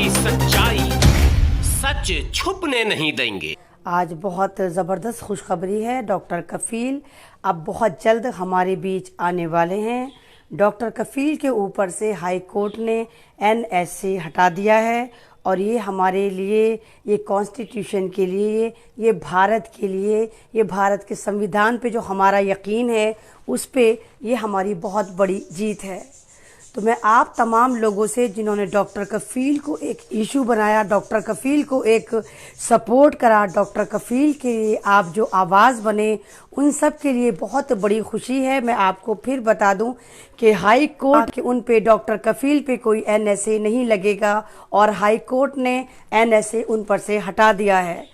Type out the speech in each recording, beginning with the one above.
की सच्चाई सच छुपने नहीं देंगे। आज बहुत ज़बरदस्त खुशखबरी है। डॉक्टर कफील अब बहुत जल्द हमारे बीच आने वाले हैं। डॉक्टर कफील के ऊपर से हाई कोर्ट ने एनएसए हटा दिया है और ये हमारे लिए, ये कॉन्स्टिट्यूशन के लिए, ये भारत के लिए, ये भारत के संविधान पे जो हमारा यकीन है उस पे ये हमारी बहुत बड़ी जीत है। तो मैं आप तमाम लोगों से जिन्होंने डॉक्टर कफील को एक इशू बनाया, डॉक्टर कफील को एक सपोर्ट करा, डॉक्टर कफील के लिए आप जो आवाज़ बने, उन सब के लिए बहुत बड़ी खुशी है। मैं आपको फिर बता दूं कि हाई कोर्ट के उन पे, डॉक्टर कफील पे कोई एनएसए नहीं लगेगा और हाई कोर्ट ने एनएसए उन पर से हटा दिया है।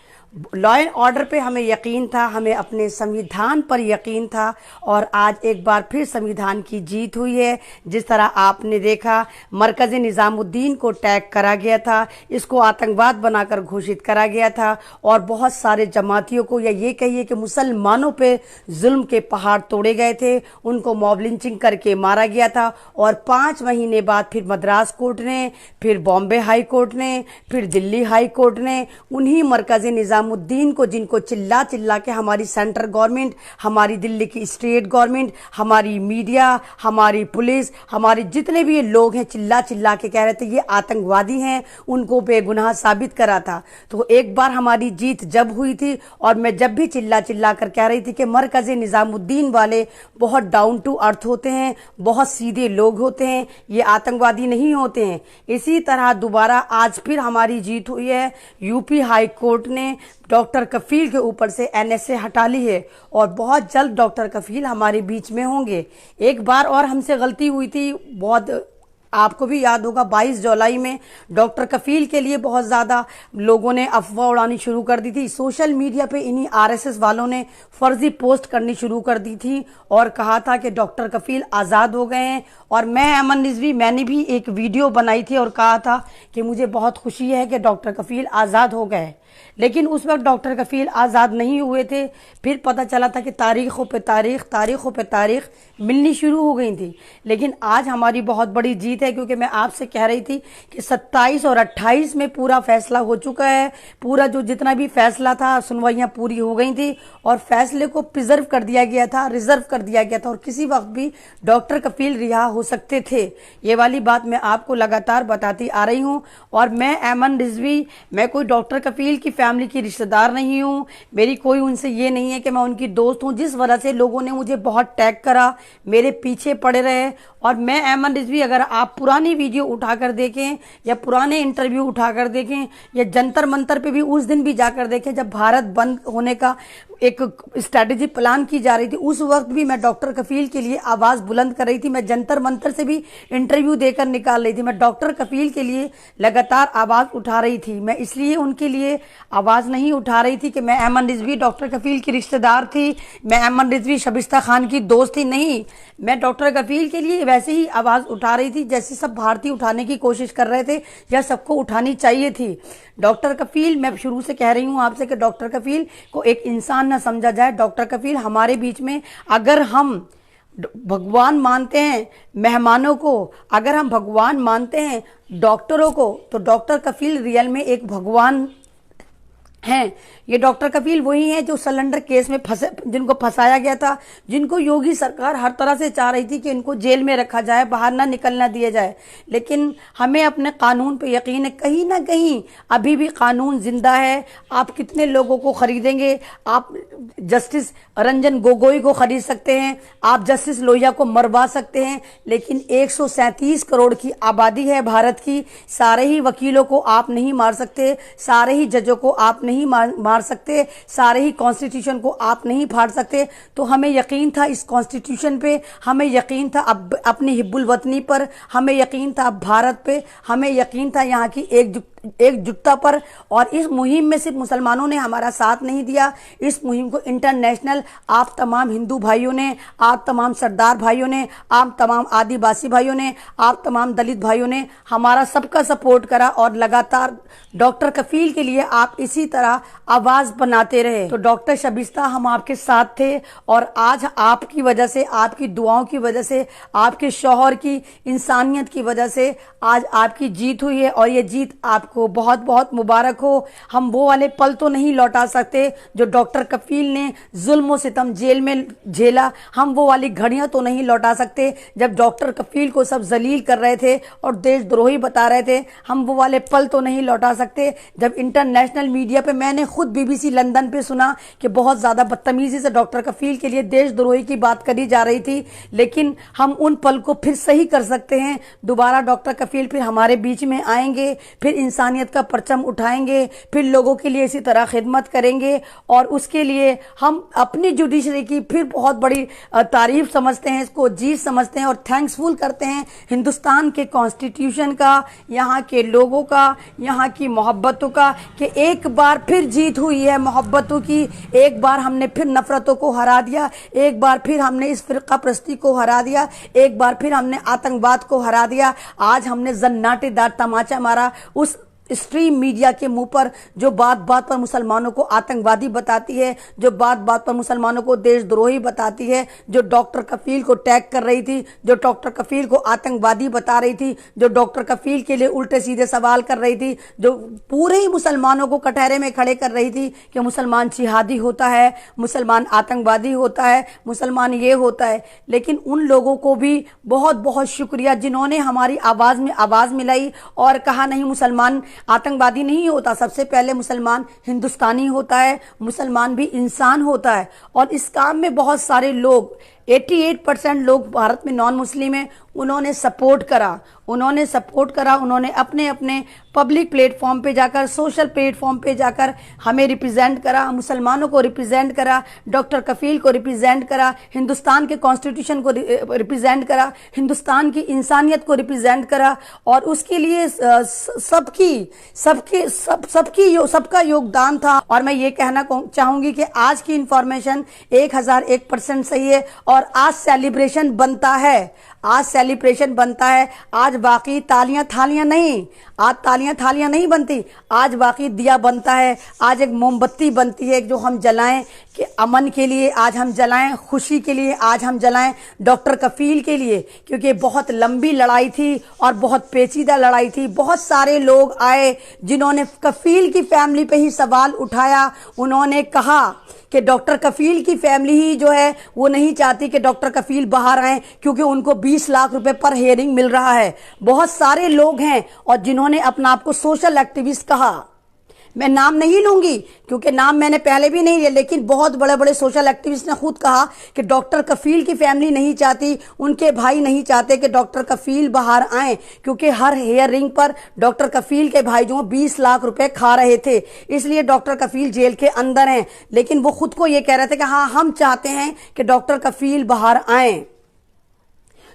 लॉ एंड ऑर्डर पे हमें यकीन था, हमें अपने संविधान पर यकीन था और आज एक बार फिर संविधान की जीत हुई है। जिस तरह आपने देखा, मरकज़ निज़ामुद्दीन को टैग करा गया था, इसको आतंकवाद बनाकर घोषित करा गया था और बहुत सारे जमातियों को, या ये कहिए कि मुसलमानों पे जुल्म के पहाड़ तोड़े गए थे, उनको मॉब लिंचिंग करके मारा गया था। और 5 महीने बाद फिर मद्रास कोर्ट ने, फिर बॉम्बे हाई कोर्ट ने, फिर दिल्ली हाई कोर्ट ने उन्हीं मरकज़ निज़ामुद्दीन को, जिनको चिल्ला चिल्ला के हमारी सेंट्रल गवर्नमेंट, हमारी दिल्ली की स्टेट गवर्नमेंट, हमारी मीडिया, हमारी पुलिस, हमारे जितने भी ये लोग हैं चिल्ला चिल्ला के कह रहे थे ये आतंकवादी हैं, उनको बेगुनाह साबित करा था। तो एक बार हमारी जीत जब हुई थी और मैं जब भी चिल्ला चिल्ला कर कह रही थी कि मरकज़ निज़ामुद्दीन वाले बहुत डाउन टू अर्थ होते हैं, बहुत सीधे लोग होते हैं, ये आतंकवादी नहीं होते हैं। इसी तरह दोबारा आज फिर हमारी जीत हुई है। यूपी हाई कोर्ट ने डॉक्टर कफील के ऊपर से एनएसए हटा ली है और बहुत जल्द डॉक्टर कफील हमारे बीच में होंगे। एक बार और हमसे गलती हुई थी, बहुत आपको भी याद होगा, 22 जुलाई में डॉक्टर कफील के लिए बहुत ज़्यादा लोगों ने अफवाह उड़ानी शुरू कर दी थी। सोशल मीडिया पे इन्हीं आरएसएस वालों ने फर्जी पोस्ट करनी शुरू कर दी थी और कहा था कि डॉक्टर कफील आज़ाद हो गए हैं। और मैं, अमन रिजवी, मैंने भी एक वीडियो बनाई थी और कहा था कि मुझे बहुत खुशी है कि डॉक्टर कफील आज़ाद हो गए। लेकिन उस वक्त डॉक्टर कफील आज़ाद नहीं हुए थे। फिर पता चला था कि तारीखों पे तारीख मिलनी शुरू हो गई थी। लेकिन आज हमारी बहुत बड़ी जीत है, क्योंकि मैं आपसे कह रही थी कि 27 और 28 में पूरा फैसला हो चुका है। पूरा जो जितना भी फैसला था, सुनवाइयाँ पूरी हो गई थी और फैसले को प्रिजर्व कर दिया गया था, रिजर्व कर दिया गया था और किसी वक्त भी डॉक्टर कफील रिहा हो सकते थे। ये वाली बात मैं आपको लगातार बताती आ रही हूँ। और मैं, अमन रिजवी, मैं कोई डॉक्टर कफील की फैमिली की रिश्तेदार नहीं हूँ, मेरी कोई उनसे ये नहीं है कि मैं उनकी दोस्त हूँ। जिस वजह से लोगों ने मुझे बहुत टैग करा, मेरे पीछे पड़े रहे। और मैं, अमन रिजवी, अगर आप पुरानी वीडियो उठाकर देखें या पुराने इंटरव्यू उठाकर देखें या जंतर मंतर पे भी उस दिन भी जाकर देखें जब भारत बंद होने का एक स्ट्रैटेजी प्लान की जा रही थी, उस वक्त भी मैं डॉक्टर कफील के लिए आवाज़ बुलंद कर रही थी। मैं जंतर मंतर से भी इंटरव्यू देकर निकाल रही थी। मैं डॉक्टर कफील के लिए लगातार आवाज़ उठा रही थी। मैं इसलिए उनके लिए आवाज़ नहीं उठा रही थी कि मैं, अमन रिजवी, डॉक्टर कफील की रिश्तेदार थी, मैं अमन रिजवी शबिस्ता खान की दोस्त थी। नहीं, मैं डॉक्टर कफील के लिए वैसे ही आवाज़ उठा रही थी जैसे सब भारतीय उठाने की कोशिश कर रहे थे या सबको उठानी चाहिए थी। डॉक्टर कफील, मैं शुरू से कह रही हूँ आपसे कि डॉक्टर कफील को एक इंसान न समझा जाए। डॉक्टर कफील हमारे बीच में, अगर हम भगवान मानते हैं मेहमानों को, अगर हम भगवान मानते हैं डॉक्टरों को, तो डॉक्टर कफील रियल में एक भगवान हैं। ये डॉक्टर कफील वही हैं जो सिलेंडर केस में जिनको फंसाया गया था, जिनको योगी सरकार हर तरह से चाह रही थी कि इनको जेल में रखा जाए, बाहर ना निकलना दिया जाए। लेकिन हमें अपने कानून पे यकीन है, कहीं ना कहीं अभी भी कानून जिंदा है। आप कितने लोगों को खरीदेंगे? आप जस्टिस रंजन गोगोई को खरीद सकते हैं, आप जस्टिस लोहिया को मरवा सकते हैं, लेकिन 137 करोड़ की आबादी है भारत की। सारे ही वकीलों को आप नहीं मार सकते, सारे ही जजों को आप नहीं मार सकते, सारे ही कॉन्स्टिट्यूशन को आप नहीं फाड़ सकते। तो हमें यकीन था इस कॉन्स्टिट्यूशन पे, हमें यकीन था अब अपनी हिब्बुल वतनी पर, हमें यकीन था अब भारत पे, हमें यकीन था यहाँ की एकजुटता पर। और इस मुहिम में सिर्फ मुसलमानों ने हमारा साथ नहीं दिया, इस मुहिम को इंटरनेशनल आप तमाम हिंदू भाइयों ने, आप तमाम सरदार भाइयों ने, आप तमाम आदिवासी भाइयों ने, आप तमाम दलित भाइयों ने हमारा सबका सपोर्ट करा। और लगातार डॉक्टर कफील के लिए आप इसी तरह आवाज बनाते रहे। तो डॉक्टर शबिस्ता, हम आपके साथ थे और आज आपकी वजह से, आपकी दुआओं की वजह से, आपके शौहर की इंसानियत की वजह से आज आपकी जीत हुई है और ये जीत आपको बहुत बहुत मुबारक हो। हम वो वाले पल तो नहीं लौटा सकते जो डॉक्टर कफील ने जुल्म सितम जेल में झेला, हम वो वाली घड़ियां तो नहीं लौटा सकते जब डॉक्टर कफील को सब जलील कर रहे थे और देशद्रोही बता रहे थे। हम वो वाले पल तो नहीं लौटा सकते जब इंटरनेशनल मीडिया पे, मैंने खुद बीबीसी लंदन पे सुना कि बहुत ज्यादा बदतमीजी से डॉक्टर कफील के लिए देशद्रोही की बात करी जा रही थी, लेकिन हम उन पल को फिर सही कर सकते हैं। दोबारा डॉक्टर कफील फिर हमारे बीच में आएंगे, फिर इंसानियत का परचम उठाएंगे, फिर लोगों के लिए इसी तरह खिदमत करेंगे और उसके लिए हम अपनी जुडिशरी की फिर बहुत बड़ी तारीफ समझते हैं, इसको जीत समझते हैं और थैंक्सफुल करते हैं हिंदुस्तान के कॉन्स्टिट्यूशन का, यहाँ के लोगों का, यहाँ की मोहब्बतों का, कि एक बार फिर जीत हुई है मोहब्बतों की, एक बार हमने फिर नफरतों को हरा दिया, एक बार फिर हमने इस फिरका प्रस्ती को हरा दिया, एक बार फिर हमने आतंकवाद को हरा दिया। आज हमने जन्नाटेदार तमाचा मारा उस स्ट्रीम मीडिया के मुंह पर जो बात बात पर मुसलमानों को आतंकवादी बताती है, जो बात बात पर मुसलमानों को देशद्रोही बताती है, जो डॉक्टर कफील को टैग कर रही थी, जो डॉक्टर कफील को आतंकवादी बता रही थी, जो डॉक्टर कफील के लिए उल्टे सीधे सवाल कर रही थी, जो पूरे ही मुसलमानों को कटहरे में खड़े कर रही थी कि मुसलमान जिहादी होता है, मुसलमान आतंकवादी होता है, मुसलमान ये होता है। लेकिन उन लोगों को भी बहुत बहुत शुक्रिया जिन्होंने हमारी आवाज में आवाज मिलाई और कहा नहीं, मुसलमान आतंकवादी नहीं होता, सबसे पहले मुसलमान हिंदुस्तानी होता है, मुसलमान भी इंसान होता है। और इस काम में बहुत सारे लोग, 88% लोग भारत में नॉन मुस्लिम हैं, उन्होंने सपोर्ट करा, उन्होंने अपने अपने पब्लिक प्लेटफॉर्म पे जाकर, सोशल प्लेटफॉर्म पे जाकर हमें रिप्रेजेंट करा, मुसलमानों को रिप्रेजेंट करा, डॉक्टर कफील को रिप्रेजेंट करा, हिंदुस्तान के कॉन्स्टिट्यूशन को रिप्रेजेंट करा, हिंदुस्तान की इंसानियत को रिप्रेजेंट करा। और उसके लिए सबका योगदान था। और मैं ये कहना चाहूंगी कि आज की इंफॉर्मेशन 1001% सही है और आज सेलिब्रेशन बनता है, आज वाकई तालियां थालियां नहीं, आज तालियां थालियां नहीं बनती, आज वाकई दिया बनता है, आज एक मोमबत्ती बनती है जो हम जलाएं कि अमन के लिए आज हम जलाएं, खुशी के लिए आज हम जलाएं, डॉक्टर कफील के लिए, क्योंकि बहुत लंबी लड़ाई थी और बहुत पेचीदा लड़ाई थी। बहुत सारे लोग आए जिन्होंने कफील की फैमिली पे ही सवाल उठाया, उन्होंने कहा कि डॉक्टर कफील की फैमिली ही जो है वो नहीं चाहती कि डॉक्टर कफील बाहर आए क्योंकि उनको 20 लाख रुपए पर हेयरिंग मिल रहा है। बहुत सारे लोग हैं और जिन्होंने अपना आप को सोशल एक्टिविस्ट कहा, मैं नाम नहीं लूंगी क्योंकि नाम मैंने पहले भी नहीं लिया, लेकिन बहुत बड़े बड़े सोशल एक्टिविस्ट ने खुद कहा कि डॉक्टर कफील की फैमिली नहीं चाहती, उनके भाई नहीं चाहते कि डॉक्टर कफील बाहर आए, क्योंकि हर हेयरिंग पर डॉक्टर कफील के भाई जो 20 लाख रुपए खा रहे थे, इसलिए डॉक्टर कफील जेल के अंदर हैं। लेकिन वो खुद को ये कह रहे थे कि हाँ, हम चाहते हैं कि डॉक्टर कफील बाहर आए।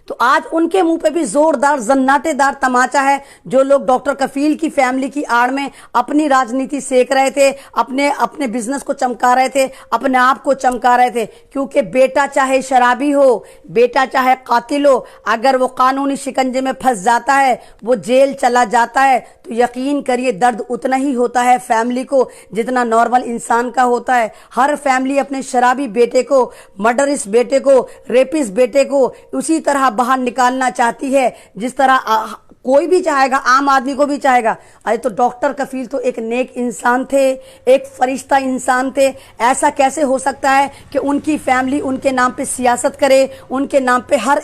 तो आज उनके मुंह पे भी जोरदार जन्नाटेदार तमाचा है। जो लोग डॉक्टर कफील की फैमिली की आड़ में अपनी राजनीति सेक रहे थे, अपने बिजनेस को चमका रहे थे, अपने आप को चमका रहे थे, क्योंकि बेटा चाहे शराबी हो, बेटा चाहे कातिल हो, अगर वो कानूनी शिकंजे में फंस जाता है, वो जेल चला जाता है, तो यकीन करिए दर्द उतना ही होता है फैमिली को जितना नॉर्मल इंसान का होता है। हर फैमिली अपने शराबी बेटे को, मर्डरिस्ट बेटे को, रेपिस्ट बेटे को उसी तरह बाहर निकालना चाहती है जिस तरह कोई भी चाहेगा, आम आदमी को भी चाहेगा। अरे तो डॉक्टर कफील तो एक नेक इंसान थे, एक फरिश्ता इंसान थे। ऐसा कैसे हो सकता है कि उनकी फैमिली उनके नाम पे सियासत करे, उनके नाम पे हर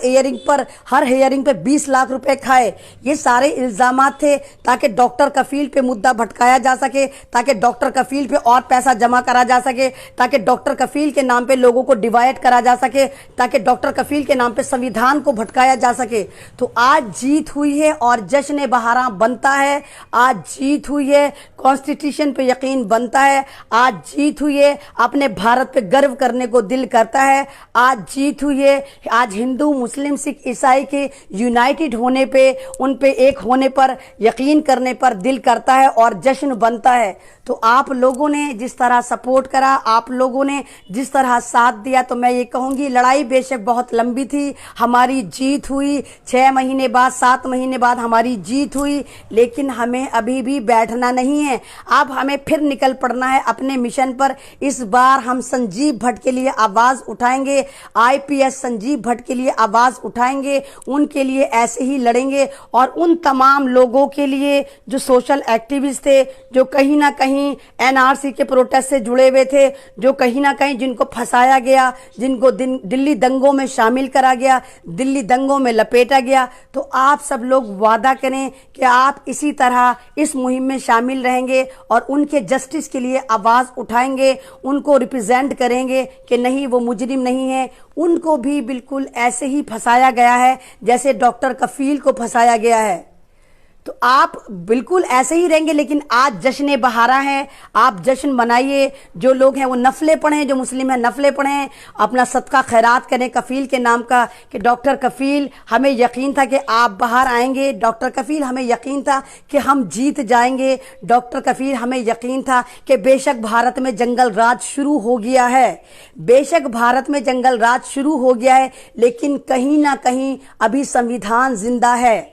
हेयरिंग पे 20 लाख रुपए खाए? ये सारे इल्जामात थे ताकि डॉक्टर कफील पे मुद्दा भटकाया जा सके, ताकि डॉक्टर कफील पे और पैसा जमा करा जा सके, ताकि डॉक्टर कफील के नाम पे लोगों को डिवाइड करा जा सके, ताकि डॉक्टर कफील के नाम पे संविधान को भटकाया जा सके। तो आज जीत हुई है और और जश्न बहारा बनता है। आज जीत हुई है, कॉन्स्टिट्यूशन पे यकीन बनता है। आज जीत हुई है, अपने भारत पे गर्व करने को दिल करता है। आज जीत हुई है, आज हिंदू मुस्लिम सिख ईसाई के यूनाइटेड होने पे, उन पे एक होने पर यकीन करने पर दिल करता है और जश्न बनता है। तो आप लोगों ने जिस तरह सपोर्ट करा, आप लोगों ने जिस तरह साथ दिया, तो मैं ये कहूँगी लड़ाई बेशक बहुत लंबी थी, हमारी जीत हुई। 6 महीने बाद, 7 महीने बाद हमारी जीत हुई, लेकिन हमें अभी भी बैठना नहीं है। अब हमें फिर निकल पड़ना है अपने मिशन पर। इस बार हम संजीव भट्ट के लिए आवाज़ उठाएंगे, IPS संजीव भट्ट के लिए आवाज़ उठाएंगे, उनके लिए ऐसे ही लड़ेंगे। और उन तमाम लोगों के लिए जो सोशल एक्टिविस्ट थे, जो कहीं ना कहीं NRC के प्रोटेस्ट से जुड़े हुए थे, जो कहीं ना कहीं जिनको फंसाया गया, जिनको दिल्ली दंगों में शामिल करा गया, दिल्ली दंगों में लपेटा गया, तो आप सब लोग वादा करें कि आप इसी तरह इस मुहिम में शामिल रहेंगे और उनके जस्टिस के लिए आवाज़ उठाएंगे, उनको रिप्रेजेंट करेंगे कि नहीं, वो मुजरिम नहीं है, उनको भी बिल्कुल ऐसे ही फंसाया गया है जैसे डॉक्टर कफील को फंसाया गया है। तो आप बिल्कुल ऐसे ही रहेंगे। लेकिन आज जश्न बहारा है, आप जश्न मनाइए। जो लोग हैं वो नफले पढ़ें, जो मुस्लिम हैं नफले पढ़ें, अपना सदका खैरात करें कफील के नाम का, कि डॉक्टर कफील, हमें यकीन था कि आप बाहर आएंगे। डॉक्टर कफील, हमें यकीन था कि हम जीत जाएंगे। डॉक्टर कफील, हमें यकीन था कि बेशक भारत में जंगल राज शुरू हो गया है, बेशक भारत में जंगल राज शुरू हो गया है, लेकिन कहीं ना कहीं अभी संविधान जिंदा है।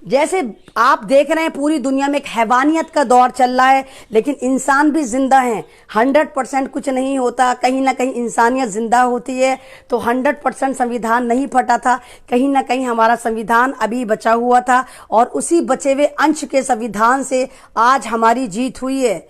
जैसे आप देख रहे हैं पूरी दुनिया में एक हैवानियत का दौर चल रहा है, लेकिन इंसान भी जिंदा हैं। 100% कुछ नहीं होता, कहीं ना कहीं इंसानियत जिंदा होती है। तो 100% संविधान नहीं फटा था, कहीं ना कहीं हमारा संविधान अभी बचा हुआ था, और उसी बचे हुए अंश के संविधान से आज हमारी जीत हुई है।